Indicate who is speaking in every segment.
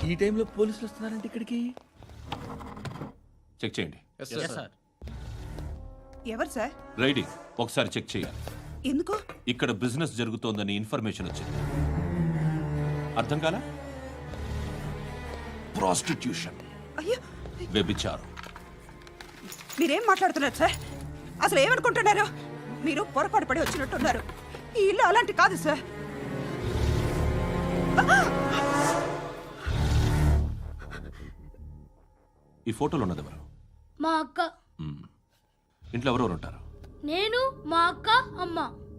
Speaker 1: ఈ టైంలో పోలీసులు వస్తున్నారంటే ఇక్కడికి.
Speaker 2: చెక్ చేయండి.
Speaker 3: ఎవరు సార్?
Speaker 2: రైడింగ్ ఒకసారి చెక్ చేయాలి.
Speaker 3: ఎందుకు?
Speaker 2: ఇక్కడ బిజినెస్ జరుగుతోందని ఇన్ఫర్మేషన్ వచ్చింది. అర్థం కాలా? ప్రాస్టిట్యూషన్,
Speaker 3: అయ్యో,
Speaker 2: వ్యభిచారం.
Speaker 3: మీరేం మాట్లాడుతున్నారు సార్? అసలు ఏమనుకుంటున్నారు? మీరు పొరపాటు పడి వచ్చినట్టున్నారు. ఈ ఇల్లు అలాంటి కాదు సార్.
Speaker 2: ఈ ఫోటోలో ఉన్నది ఎవరు?
Speaker 4: మా అక్క.
Speaker 2: ఇంట్లో ఎవరెవరు ఉంటారు?
Speaker 4: నేను, మా అక్క, అమ్మ.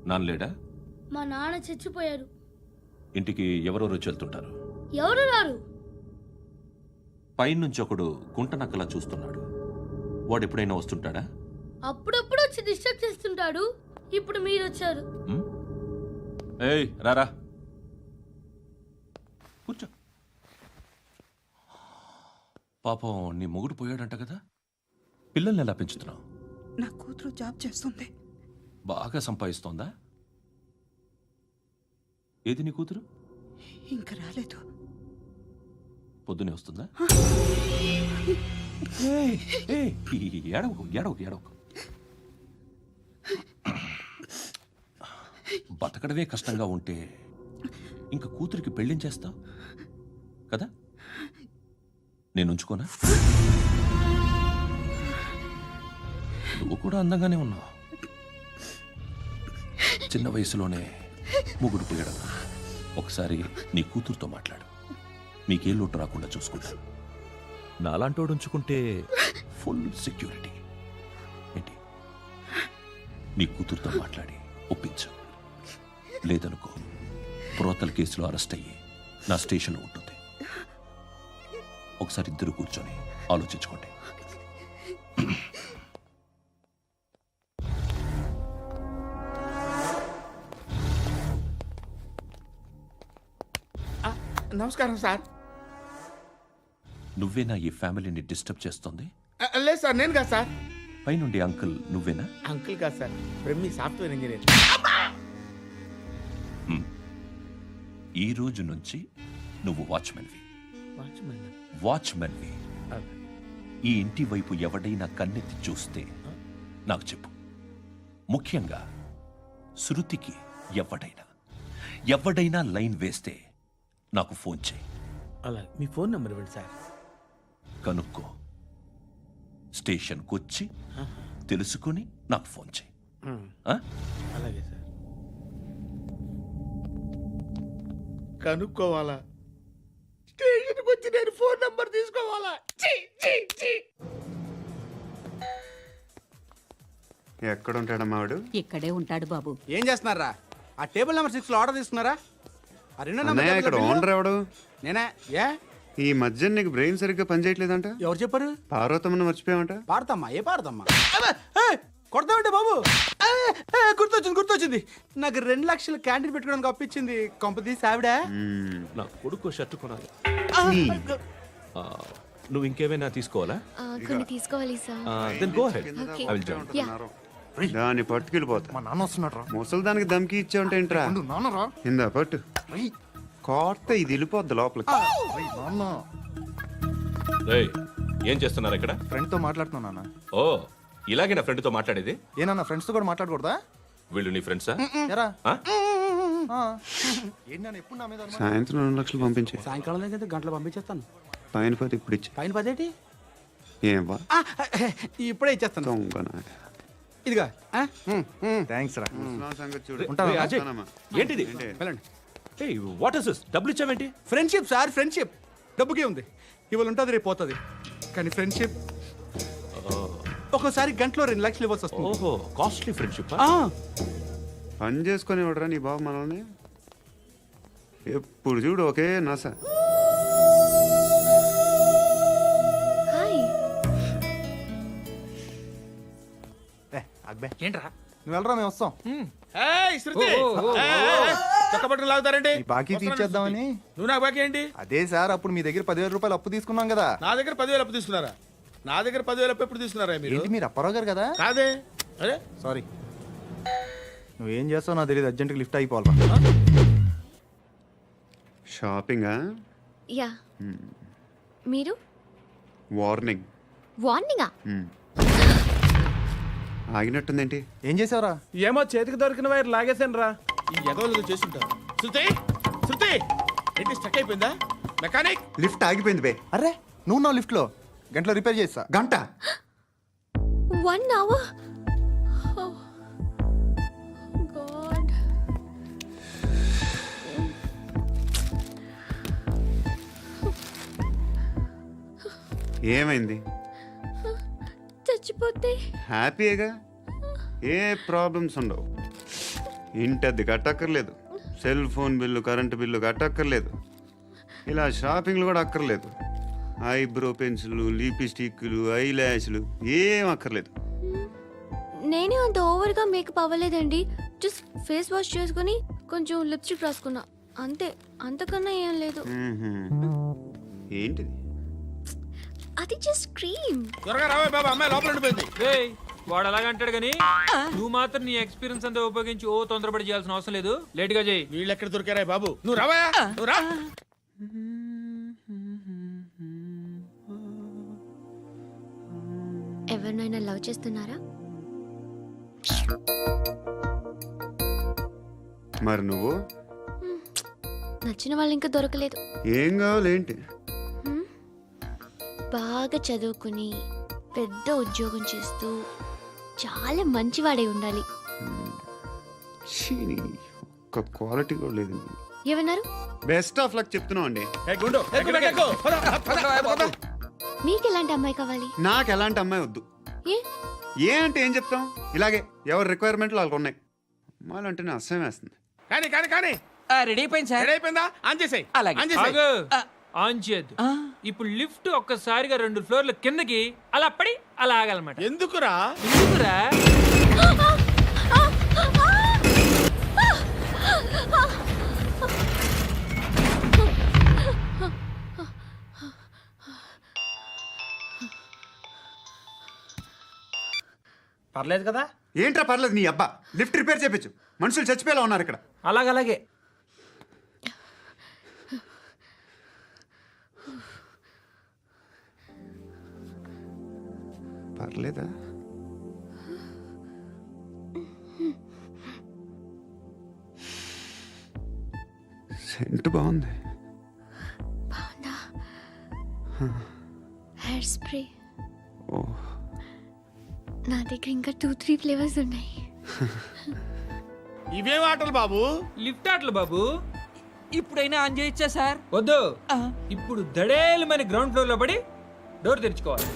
Speaker 2: నాన్న లేడా?
Speaker 4: మా నాన్న చచ్చిపోయారు.
Speaker 2: ఇంటికి ఎవరెవరు వచ్చి వెళ్తుంటారు?
Speaker 4: ఎవరు రారు.
Speaker 2: పైనుంచి ఒకడు గుంట నక్కలా చూస్తున్నాడు. వాడు ఎప్పుడైనా వస్తుంటాడా?
Speaker 4: అప్పుడప్పుడు వచ్చి డిస్టర్బ్ చేస్తుంటాడు. ఇప్పుడు మీరు వచ్చారు.
Speaker 2: ఏయ్ రారా, కూర్చో. పాపం నీ మొగుడు పోయాడంట కదా, పిల్లల్ని ఎలా పెంచుతున్నావు?
Speaker 3: నా కూతురు జాబ్ చేస్తుంది.
Speaker 2: బాగా సంపాదిస్తోందా? ఏది నీ కూతురు?
Speaker 3: ఇంకా రాలేదు.
Speaker 2: పొద్దునే వస్తుందా? ఏడవకు ఏడవకు ఏడవకు. బతకడమే కష్టంగా ఉంటే ఇంకా కూతురికి పెళ్ళించేస్తావు కదా? నేను ఉంచుకోనా? నువ్వు కూడా అందంగానే ఉన్నావు. చిన్న వయసులోనే ముగ్గుడు పోయడం. ఒకసారి నీ కూతురుతో మాట్లాడు. నీకే లోటు రాకుండా చూసుకుంటాను. నాలాంటోడు ఉంచుకుంటే ఫుల్ సెక్యూరిటీ. ఏంటి? నీ కూతురుతో మాట్లాడి ఒప్పించు. లేదనుకో, ప్రోతల కేసులో అరెస్ట్ అయ్యి నా స్టేషన్లో ఉంటుంది. ఒకసారి ఇద్దరు కూర్చొని ఆలోచించుకోండి.
Speaker 1: నమస్కారం సార్.
Speaker 2: నువ్వేనా ఈ ఫ్యామిలీని డిస్టర్బ్ చేస్తుంది?
Speaker 1: లేదు సార్, నేను కాదు సార్.
Speaker 2: పైనుండి అంకుల్ నువ్వేనా?
Speaker 1: అంకుల్ కాదు సార్, బ్రహ్మి సాఫ్ట్వేర్ ఇంజనీర్.
Speaker 2: ఈ రోజు నుంచి నువ్వు వాచ్మెన్వి. వాచ్మెన్వి. ఈ ఇంటి వైపు ఎవడైనా కన్నెత్తి చూస్తే నాకు చెప్పు. ముఖ్యంగా శృతికి ఎవడైనా లైన్ వేస్తే నాకు ఫోన్ చేయి.
Speaker 1: అలా మీ ఫోన్ నెంబర్ ఇవ్వండి సార్.
Speaker 2: కనుక్కో, స్టేషన్కి వచ్చి తెలుసుకుని నాకు ఫోన్ చేయి.
Speaker 1: అలాగే సార్. కనుక్కోవాలా? స్టేషన్కి వచ్చి నేను ఫోన్ నెంబర్ తీసుకోవాలా?
Speaker 5: ఎక్కడ ఉంటాడమ్మా వాడు?
Speaker 6: ఇక్కడే ఉంటాడు బాబు.
Speaker 7: ఏం చేస్తున్నారా? ఆ టేబుల్ నెంబర్ 6 లో ఆర్డర్ తీసుకున్నారా? ఆ రెండో
Speaker 5: అన్నయ్య, ఇక్కడ ఓనర్ ఎవడు?
Speaker 7: నేనే. ఏ
Speaker 5: ఈ మధ్య నీకు బ్రెయిన్ సరిగ్గా పనిచేయట్లేదంట.
Speaker 7: ఎవరు చెప్పారు?
Speaker 5: పార్వతమ్మను మర్చిపోయామంట.
Speaker 7: పాడతామ్మా? ఏ పాడతామ్మా? కొడతామంటే బాబు. గుర్తొచ్చింది. నాకు 2 లక్షలు క్యాంటీన్ పెట్టుకోవడానికి అప్పించింది కొంపతీసి ఆవిడ.
Speaker 2: నా కొడుకు షర్ట్ కొనాలి. నువ్వు ఇంకేమైనా తీసుకోవాలా?
Speaker 8: కొన్ని తీసుకోవాలి sir.
Speaker 2: Then go ahead. I will join.
Speaker 5: దాన్ని పట్టుకెళ్ళిపోతా.
Speaker 7: మా నాన్న వస్తున్నాడు.
Speaker 5: ముసలి దానికి దమ్కి ఇచ్చావంటే ఏంట్రా?
Speaker 7: నాన్నరా
Speaker 5: ఇందా పట్టు. కోర్త ఇది వెళ్ళిపోద్ది లోపలికి.
Speaker 2: ఏయ్, ఏం చేస్తున్నారు ఇక్కడ?
Speaker 7: ఫ్రెండ్ తో మాట్లాడుతున్నా నాన్న.
Speaker 2: ఓ, ఇలాగే నా ఫ్రెండ్ తో మాట్లాడేది?
Speaker 7: ఏనా ఫ్రెండ్స్ తో కూడా మాట్లాడకూడదా?
Speaker 2: వీళ్ళు నీ ఫ్రెండ్సా?
Speaker 7: ఎరా
Speaker 2: ఆ?
Speaker 7: ఎప్పుడు నా మీద అనుమానం?
Speaker 5: సాయంత్రం 2 లక్షలు పంపించే.
Speaker 7: సాయంకాలం దగ్గర గంటలు పంపించేస్తాను.
Speaker 5: పైన 10 ఇప్పుడు ఇచ్చే.
Speaker 7: పైన 10 ఏంటి?
Speaker 5: ఏం వా
Speaker 7: ఇప్పుడే ఇచ్చేస్తాను. ఇదిగా. థ్యాంక్స్ రా.
Speaker 5: సంగతి చూడు.
Speaker 2: ఏయ్, అజయ్, ఏంటిది?
Speaker 7: వెళ్ళండి.
Speaker 2: ఏయ్, వాట్ ఇస్ దిస్? డబ్బులు ఇచ్చావేంటి?
Speaker 7: Friendship sir, friendship. డబ్బుకే ఉంది. ఇవాళ ఉంటుంది, రేపు పోతుంది. కానీ ఫ్రెండ్షిప్ ఒక్కోసారి గంటలో 2 లక్షలు ఇవ్వాల్సి వస్తుంది.
Speaker 2: ఓహో, కాస్ట్లీ ఫ్రెండ్షిప్.
Speaker 5: పని చేసుకొని ఇవ్వడరా నీ బాబు మనల్ని? ఎప్పుడు చూడు ఒకే నాస.
Speaker 8: హాయ్.
Speaker 7: అక్బే ఏంట్రా? నువ్వు వెళ్ళరా, మేము వస్తాం.
Speaker 1: చక్కబట్టలు లాగుతారండి.
Speaker 7: బాకీ తీర్చేద్దామని.
Speaker 1: నువ్వు నాకు బాకీ ఏంటి?
Speaker 7: అదే సార్, అప్పుడు మీ దగ్గర 10,000 రూపాయలు అప్పు తీసుకున్నాం కదా.
Speaker 1: నా దగ్గర 10,000 అప్పు తీసుకున్నారా? నా దగ్గర 10,000 అప్పు ఎప్పుడు తీసుకున్నారా మీరు?
Speaker 7: ఏంటి, మీరు అప్పారావు గారు కదా?
Speaker 1: కాదే. అరే
Speaker 7: సారీ. నువ్వేం చేస్తావు నాకు తెలియదు, అర్జెంట్గా లిఫ్ట్ అయిపోవాలి.
Speaker 5: షాపింగా?
Speaker 8: యా మీరు
Speaker 5: వార్నింగ్.
Speaker 8: వార్నింగా?
Speaker 5: ఆగినట్టుందేంటి?
Speaker 6: ఏం చేసావురా?
Speaker 7: ఏమో చేతికి దొరికిన వైర్ లాగేసాను రా.
Speaker 1: ఈ ఎగవలు చేస్తుంటారు. శృతి శృతి ఏంటి స్టక్ అయిపోయిందా? మెకానిక్
Speaker 5: లిఫ్ట్ ఆగిపోయింది బే.
Speaker 6: అరే నువ్వు నా లిఫ్ట్ లో గంటలో రిపేర్ చేస్తా.
Speaker 5: గంట
Speaker 8: 1 hour? Oh, God.
Speaker 5: ఏమైంది?
Speaker 8: చచ్చిపోతే
Speaker 5: హ్యాపీగా, ఏ ప్రాబ్లమ్స్ ఉండవు. ఇంటి అద్దె కట్టక్కర్లేదు, cell phone bill current bill కట్టక్కర్లేదు, ఇలా షాపింగ్లు కూడా అక్కర్లేదు. ఐబ్రో పెన్సిల్, లిప్స్టిక్లు, ఐ ల్యాష్లు ఏం అక్కర్లేదు.
Speaker 8: నేనే అంత ఓవర్గా మేకప్ అవ్వలేదండి. జస్ట్ ఫేస్ వాష్ చేసుకుని కొంచెం లిప్స్టిక్ రాసుకున్నా అంతే. అంతకన్నా ఏం లేదు.
Speaker 5: ఏంటిది?
Speaker 8: అది జస్ట్ క్రీమ్.
Speaker 1: త్వరగా రావే బాబా, అమ్మాయి లోపల ఉండిపోయింది.
Speaker 9: రేయ్, వాడు అలాగంటాడు కానీ నువ్వు మాత్రం నీ ఎక్స్పీరియన్స్ అంతా ఉపయోగించి తొందరపడి చేయాల్సిన అవసరం లేదు. లేట్ గా చేయి.
Speaker 1: వీళ్ళు ఎక్కడ దొరికారా బాబు? నువ్వు రావా, నువ్వు రా.
Speaker 8: ఎవరినైనా లవ్ చేస్తున్నారా?
Speaker 5: మరి నువ్వు?
Speaker 8: నచ్చిన వాళ్ళు ఇంకా దొరకలేదు.
Speaker 5: ఏం కావాలి ఏంటి?
Speaker 8: బాగా చదువుకుని పెద్ద ఉద్యోగం చేస్తూ చాలా మంచివాడే ఉండాలి.
Speaker 5: ఒక్క క్వాలిటీ కూడా లేదు.
Speaker 8: ఏమన్నారు?
Speaker 5: బెస్ట్ ఆఫ్ లక్ చెప్తున్నావు అండి.
Speaker 1: గుండు ఎక్కు, ఎక్కు. పద, పద, పద.
Speaker 8: మీకు ఎలాంటి అమ్మాయి కావాలి?
Speaker 5: నాకు ఎలాంటి అమ్మాయి వద్దు.
Speaker 8: ఏ?
Speaker 5: ఏ అంటే ఏం చెప్తాం, ఇలాగే ఎవరి రిక్వైర్మెంట్లు వాళ్ళకు ఉన్నాయి. అమ్మాయిలు అంటేనే అసహ్యం వేస్తుంది.
Speaker 1: కానీ కానీ కానీ
Speaker 9: రెడీ అయిపోయింది సార్.
Speaker 1: రెడీ అయిపోయిందా? ఆన్ చేసేయ్. ఆన్ చేసేయ్.
Speaker 9: ఆగు. ఆన్ చేయద్దు. ఇప్పుడు లిఫ్ట్ ఒక్కసారిగా 2 ఫ్లోర్ల కిందకి అలా పడి అలా ఆగాలన్నమాట.
Speaker 1: ఎందుకురా?
Speaker 9: ఎందుకురా?
Speaker 7: పర్లేదు కదా?
Speaker 5: ఏంట్రా పర్లేదు నీ అబ్బా. లిఫ్ట్ రిపేర్ చేయించు, మనుషులు చచ్చిపోయేలా ఉన్నారు ఇక్కడ.
Speaker 9: అలాగే
Speaker 5: పర్లేదా? సెంట్ బాగుంది.
Speaker 8: బాగుందా? Hair spray.
Speaker 5: ఓ,
Speaker 8: నా దగ్గర ఇంకా 2-3 ఫ్లేవర్స్ ఉన్నాయి.
Speaker 1: ఇవేం ఆటలు బాబు?
Speaker 9: లిఫ్ట్ ఆటలు బాబు. ఇప్పుడైనా ఆన్ చేయొచ్చా సార్? వద్దు. ఇప్పుడు దడేలమైన గ్రౌండ్ ఫ్లోర్ లో పడి డోర్ తెరుచుకోవాలి.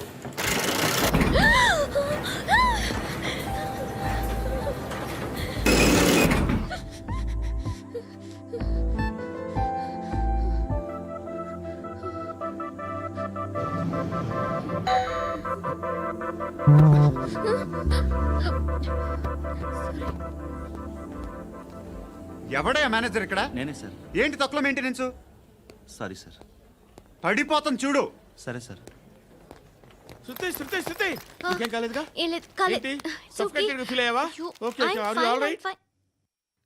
Speaker 5: ఎవడయ్యా మేనేజర్ ఇక్కడ?
Speaker 10: నేనే సార్.
Speaker 5: ఏంటి తక్కువ మెయింటెనెన్స్?
Speaker 10: Sorry sir.
Speaker 5: పడిపోతాం చూడు.
Speaker 10: సరే సార్.
Speaker 1: శృతి శృతి శృతి ఇంకేం కాలేదుగా?
Speaker 8: ఏం లేదు, కాలేదు.
Speaker 1: ఏంటి?
Speaker 8: It's okay.
Speaker 1: Suffocated గా feel అయ్యావా?
Speaker 8: అయ్యో,
Speaker 1: Okay, okay.
Speaker 8: I'm
Speaker 1: Are you
Speaker 8: fine,
Speaker 1: all
Speaker 8: I'm
Speaker 1: right?
Speaker 8: fine.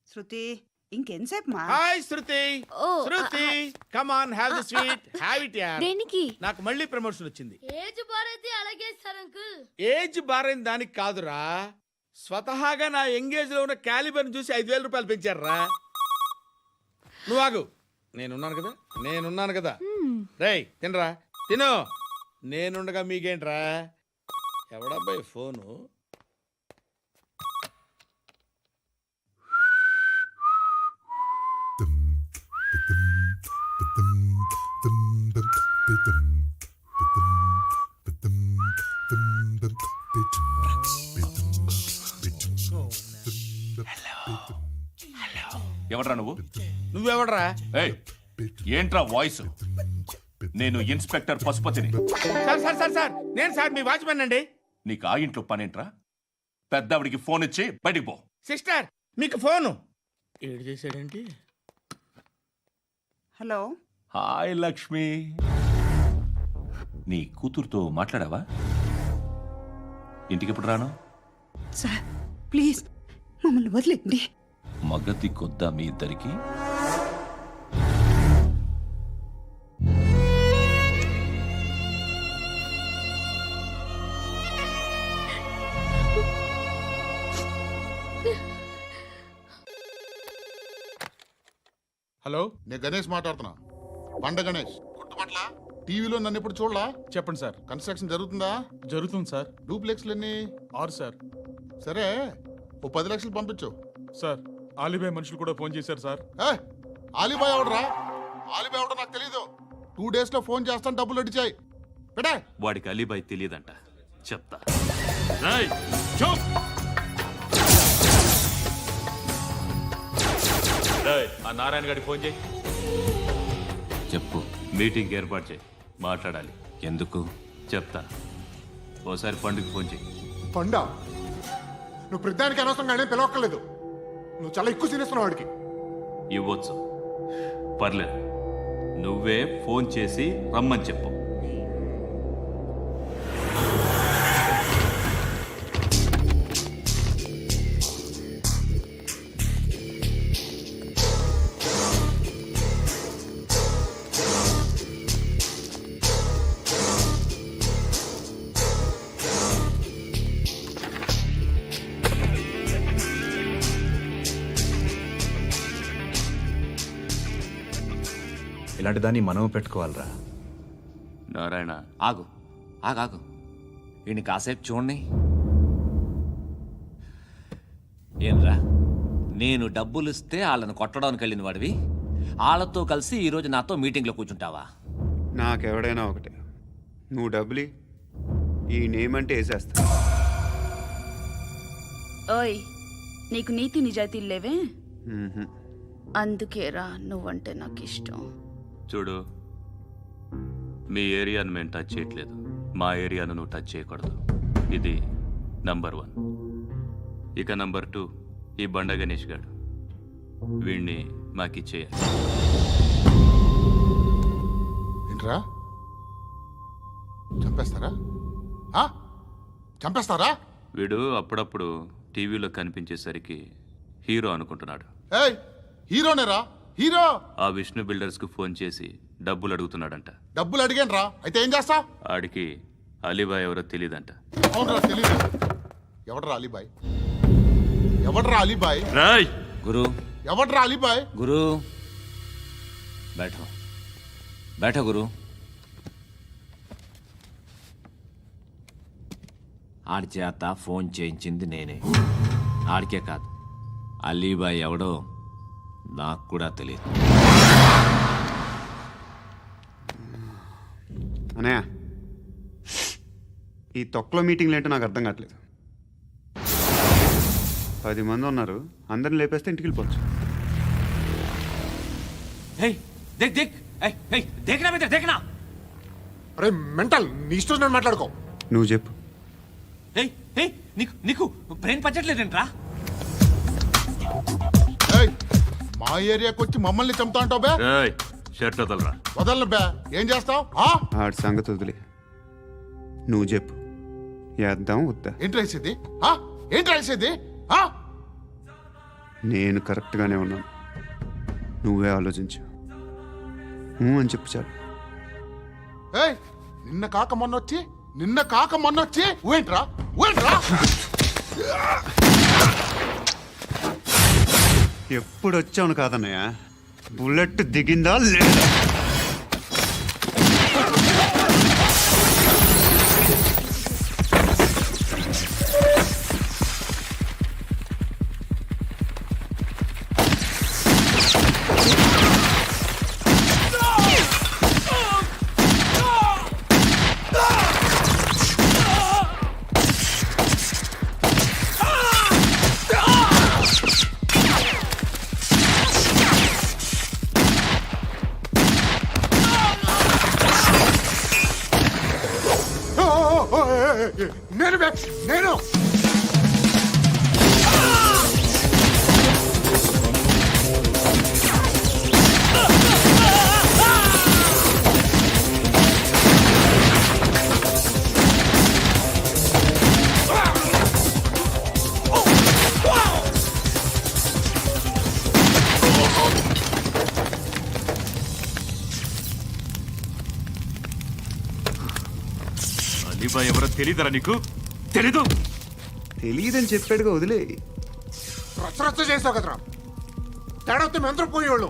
Speaker 3: Shruti ఇంకెంతసేపు మా?
Speaker 1: Hi Shruti.
Speaker 8: Oh,
Speaker 1: Shruti come on, have the sweet, have it యార్.
Speaker 8: దేనికి?
Speaker 1: నాకు మళ్ళీ ప్రమోషన్ వచ్చింది.
Speaker 4: ఏజ్ బారైతే అలాగే సార్ అంకుల్.
Speaker 1: ఏజ్ బారైన దానికి కాదురా, స్వతహాగా నా ఎంగేజ్ లో ఉన్న క్యాలిబర్ చూసి 5,000 రూపాయలు పెంచారా. నువ్వు ఆగు, నేనున్నాను కదా. రేయ్ తినరా, తిను. నేనుండగా మీకేంట్రా? ఎవడబ్బాయి ఫోను?
Speaker 2: ఎవడ్రా నువ్వు?
Speaker 1: నువ్వెవడరా?
Speaker 2: ఏయ్, ఏంట్రా వాయిస్? నేను ఇన్స్పెక్టర్ పశుపతిని.
Speaker 1: సార్ సార్ సార్ సార్ నేను సార్ మీ వాచ్మెన్ అండి.
Speaker 2: నీకు ఆ ఇంట్లో పనేంట్రా? పెద్దవిడికి ఫోన్ ఇచ్చి బయటికి పో.
Speaker 1: సిస్టర్ మీకు ఫోను. ఏడు చేశాడేంటి?
Speaker 3: హలో.
Speaker 2: హాయ్ లక్ష్మి, నీ కూతురుతో మాట్లాడావా? ఇంటికి ఎప్పుడు రాను?
Speaker 3: సార్ ప్లీజ్ మమ్మల్ని వదిలేండి.
Speaker 2: మగతి కొద్దా మీ ఇద్దరికి?
Speaker 7: హలో,
Speaker 11: నేను గణేష్ మాట్లాడుతున్నా. బండ గణేష్ గుర్తుపట్ల టీవీలో నన్ను ఎప్పుడు చూడలా?
Speaker 7: చెప్పండి సార్.
Speaker 11: కన్స్ట్రక్షన్ జరుగుతుందా?
Speaker 7: జరుగుతుంది సార్.
Speaker 11: డూప్లెక్స్లు ఎన్ని?
Speaker 7: 6 సార్.
Speaker 11: సరే, ఓ 10 లక్షలు పంపించు.
Speaker 7: సార్, ఆలిబాయ్ మనుషులు కూడా ఫోన్ చేశారు సార్.
Speaker 11: ఆలిబాయ్ ఎవడరా? ఆలిబాయ్ ఎవడో నాకు తెలీదు. 2 days లో ఫోన్ చేస్తాను, డబ్బులు అడిచాయి పెడే.
Speaker 2: వాడికి అలీబాయ్ తెలియదంట, చెప్తా. రేయ్, చూప్. రేయ్, ఆ నారాయణ గారికి ఫోన్ చేయి.
Speaker 10: చెప్పు.
Speaker 2: మీటింగ్ ఏర్పాటు చేయి, మాట్లాడాలి.
Speaker 10: ఎందుకు?
Speaker 2: చెప్తా. ఓసారి పండుగ ఫోన్ చేయి.
Speaker 11: పండా, నువ్వు ప్రతిదానికి అనవసరంగానే పిలవక్కర్లేదు. నువ్వు చాలా ఎక్కువ సీనిస్తున్నావు వాడికి.
Speaker 2: ఇవ్వచ్చు, పర్లేదు. నువ్వే ఫోన్ చేసి రమ్మని చెప్పు.
Speaker 6: ఇలాంటి దాన్ని మనం పెట్టుకోవాలరా.
Speaker 2: నారాయణ,
Speaker 10: ఆగు ఆగాగు. ఈయన కాసేపు చూడండి. ఏంరా, నేను డబ్బులు ఇస్తే వాళ్ళని కొట్టడానికి వెళ్ళిన వాడివి, వాళ్ళతో కలిసి ఈరోజు నాతో మీటింగ్లో కూర్చుంటావా?
Speaker 5: నాకెవడైనా ఒకటే. నువ్వు డబ్బులి, ఈ నేమ్ అంటే వేసేస్తా.
Speaker 3: ఓయ్, నీకు నీతి నిజాయితీలు లేవే,
Speaker 5: మ్మ్హ్మ్.
Speaker 3: అందుకేరా నువ్వంటే నాకు ఇష్టం.
Speaker 2: చూడు, మీ ఏరియాను మేము టచ్ చేయట్లేదు, మా ఏరియాను నువ్వు టచ్ చేయకూడదు. ఇది నంబర్ 1. ఇక నంబర్ 2, ఈ బండ గణేష్ గాడు, వీణ్ణి మాకిచ్చేయాలి.
Speaker 11: ఏంట్రా, చంపేస్తారా? చంపేస్తారా?
Speaker 2: వీడు అప్పుడప్పుడు టీవీలో కనిపించేసరికి హీరో అనుకుంటున్నాడు.
Speaker 11: ఏయ్, హీరోనేరా, హీరో.
Speaker 2: ఆ విష్ణు బిల్డర్స్కు ఫోన్ చేసి డబ్బులు అడుగుతున్నాడంట.
Speaker 11: డబ్బులు అడిగానురా, అయితే ఏం చేస్తా?
Speaker 2: ఆడికి అలీబాయ్ ఎవరో తెలియదంట.
Speaker 11: అవునరా, తెలీదు. ఎవడరా అలీబాయ్? ఎవడరా అలీబాయ్?
Speaker 2: రాయ్
Speaker 10: గురు,
Speaker 11: ఎవడరా అలీబాయ్?
Speaker 10: గురు బైఠో బైఠో గురు. ఆడి చేత ఫోన్ చేయించింది నేనే. ఆడికే కాదు, అలీబాయ్ ఎవడో నాకు కూడా తెలియదు.
Speaker 5: అనయ్య, ఈ తొక్కలో మీటింగ్లు ఏంటో నాకు అర్థం కావట్లేదు. 10 మంది ఉన్నారు, అందరిని లేపేస్తే ఇంటికి వెళ్ళిపోవచ్చు.
Speaker 11: అరే మెంటల్, నీ ఇష్టం నేను మాట్లాడుకో.
Speaker 5: నువ్వు చెప్పు.
Speaker 10: నీకు బ్రెయిన్ పచ్చట్లేదంట్రా?
Speaker 11: ఏయ్, మా ఏరియాకి వచ్చి మమ్మల్ని చంపుతా అంటావు బే?
Speaker 2: రాయ్, షర్ట్ వదలరా.
Speaker 11: వదలను బే. ఏం చేస్తావు?
Speaker 5: ఆడి సంగతి వదిలే, నువ్వు చెప్పు. వేద్దాం వద్దా?
Speaker 11: ఏంటి రాసేది? ఏంటి రాసేది?
Speaker 5: నేను కరెక్ట్గానే ఉన్నాను, నువ్వే ఆలోచించు. అని చెప్పు చాలు.
Speaker 11: ఏయ్, నిన్న కాక మొన్నొచ్చి ఊయంట్రా.
Speaker 5: ఎప్పుడు వచ్చావును కాదన్నయ్య, బుల్లెట్ దిగిందా లేదా?
Speaker 11: నేను
Speaker 2: అలీబాయ్ ఎవరో తెలీదరా నీకు? తెలీదు?
Speaker 5: తెలియదని చెప్పాడుగా, వదిలే.
Speaker 11: రచ్చ చేసావు కదరా. తేడా వస్తే మెంతరం పోయేవాళ్ళు.